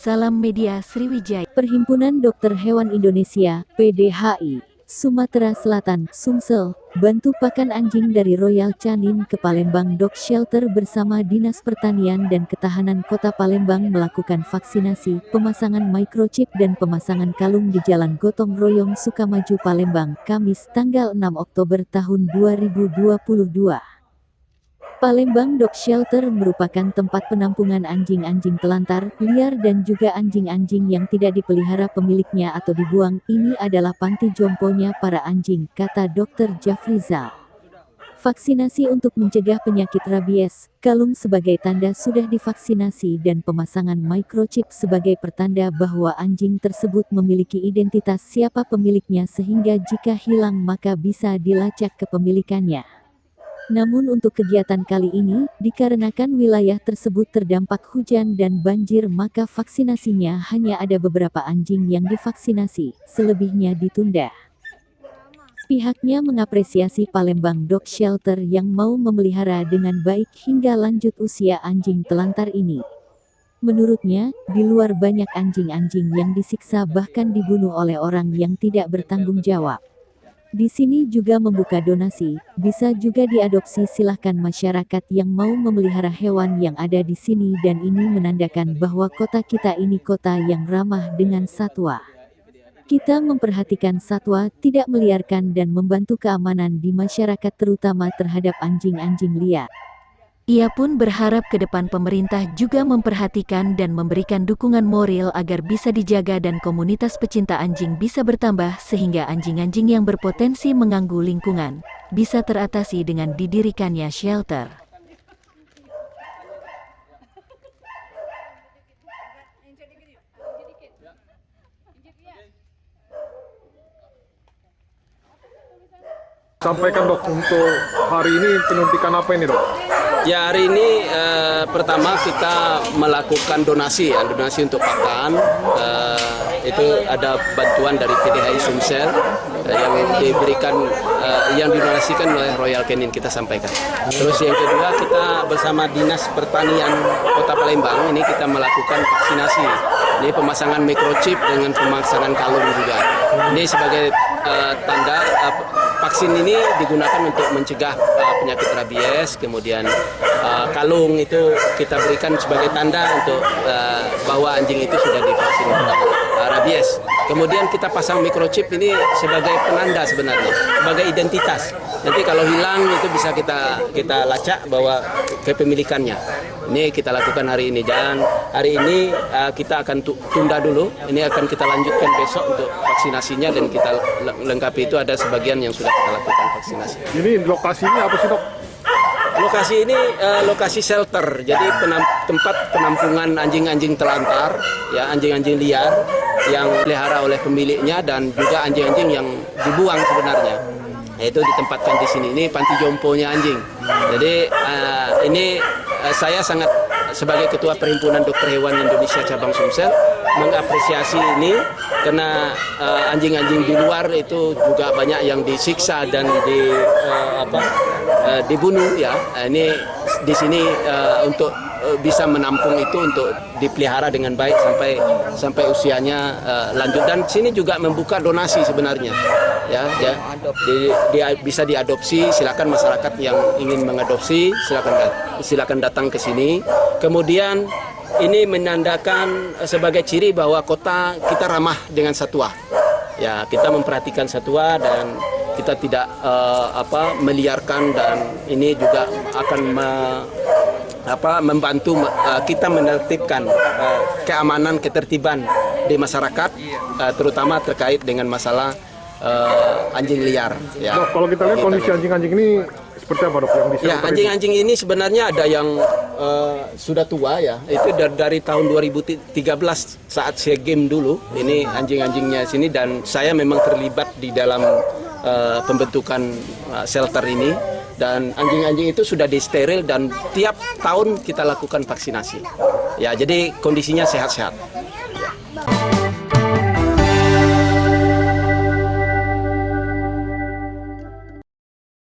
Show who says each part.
Speaker 1: Salam Media Sriwijaya.
Speaker 2: Perhimpunan Dokter Hewan Indonesia, PDHI, Sumatera Selatan, Sumsel, bantu pakan anjing dari Royal Canin ke Palembang Dog Shelter bersama Dinas Pertanian dan Ketahanan Kota Palembang melakukan vaksinasi, pemasangan microchip dan pemasangan kalung di Jalan Gotong Royong Sukamaju Palembang, Kamis tanggal 6 Oktober tahun 2022. Palembang Dog Shelter merupakan tempat penampungan anjing-anjing telantar, liar dan juga anjing-anjing yang tidak dipelihara pemiliknya atau dibuang. Ini adalah panti jomponya para anjing, kata Dr. Jafrizal. Vaksinasi untuk mencegah penyakit rabies, kalung sebagai tanda sudah divaksinasi dan pemasangan microchip sebagai pertanda bahwa anjing tersebut memiliki identitas siapa pemiliknya sehingga jika hilang maka bisa dilacak kepemilikannya. Namun untuk kegiatan kali ini, dikarenakan wilayah tersebut terdampak hujan dan banjir maka vaksinasinya hanya ada beberapa anjing yang divaksinasi, selebihnya ditunda. Pihaknya mengapresiasi Palembang Dog Shelter yang mau memelihara dengan baik hingga lanjut usia anjing telantar ini. Menurutnya, di luar banyak anjing-anjing yang disiksa bahkan dibunuh oleh orang yang tidak bertanggung jawab. Di sini juga membuka donasi, bisa juga diadopsi silahkan masyarakat yang mau memelihara hewan yang ada di sini dan ini menandakan bahwa kota kita ini kota yang ramah dengan satwa. Kita memperhatikan satwa, tidak meliarkan dan membantu keamanan di masyarakat terutama terhadap anjing-anjing liar.
Speaker 1: Ia pun berharap ke depan pemerintah juga memperhatikan dan memberikan dukungan moral agar bisa dijaga dan komunitas pecinta anjing bisa bertambah sehingga anjing-anjing yang berpotensi mengganggu lingkungan bisa teratasi dengan didirikannya shelter.
Speaker 3: Sampaikan dok, untuk hari ini penyuntikan apa ini dok?
Speaker 4: Ya, hari ini pertama kita melakukan donasi untuk pakan. Itu ada bantuan dari PDHI Sumsel yang diberikan, yang didonasikan oleh Royal Canin kita sampaikan. Terus yang kedua kita bersama Dinas Pertanian Kota Palembang ini kita melakukan vaksinasi. Ini pemasangan microchip dengan pemasangan kalung juga. Ini sebagai tanda vaksin ini digunakan untuk mencegah penyakit rabies, kemudian kalung itu kita berikan sebagai tanda untuk bahwa anjing itu sudah divaksin rabies. Kemudian kita pasang microchip ini sebagai penanda sebenarnya, sebagai identitas. Nanti kalau hilang itu bisa kita lacak bahwa kepemilikannya. Ini kita lakukan hari ini dan hari ini kita akan tunda dulu. Ini akan kita lanjutkan besok untuk vaksinasinya dan kita lengkapi itu ada sebagian yang sudah kita lakukan vaksinasi.
Speaker 3: Ini lokasinya apa sih dok?
Speaker 4: Lokasi ini lokasi shelter, jadi tempat penampungan anjing-anjing telantar, ya anjing-anjing liar yang dipelihara oleh pemiliknya dan juga anjing-anjing yang dibuang sebenarnya. Yaitu ditempatkan di sini. Ini panti jomponya anjing. Jadi ini saya sangat sebagai Ketua Perhimpunan Dokter Hewan Indonesia Cabang Sumsel mengapresiasi ini karena anjing-anjing di luar itu juga banyak yang disiksa dan dibunuh ya. Ini di sini untuk bisa menampung itu untuk dipelihara dengan baik sampai usianya lanjut dan sini juga membuka donasi sebenarnya ya bisa diadopsi. Silakan masyarakat yang ingin mengadopsi silakan datang ke sini. Kemudian ini menandakan sebagai ciri bahwa kota kita ramah dengan satwa. Ya, kita memperhatikan satwa dan kita tidak meliarkan dan ini juga akan membantu kita menertibkan keamanan ketertiban di masyarakat terutama terkait dengan masalah anjing liar. Ya.
Speaker 3: Dok, kalau kita lihat kondisi anjing-anjing ini seperti apa dok?
Speaker 4: Ya, anjing-anjing ini sebenarnya ada yang sudah tua ya. Itu dari tahun 2013 saat SEA Games dulu. Ini anjing-anjingnya sini dan saya memang terlibat di dalam pembentukan shelter ini. Dan anjing-anjing itu sudah disteril dan tiap tahun kita lakukan vaksinasi. Ya, jadi kondisinya sehat-sehat.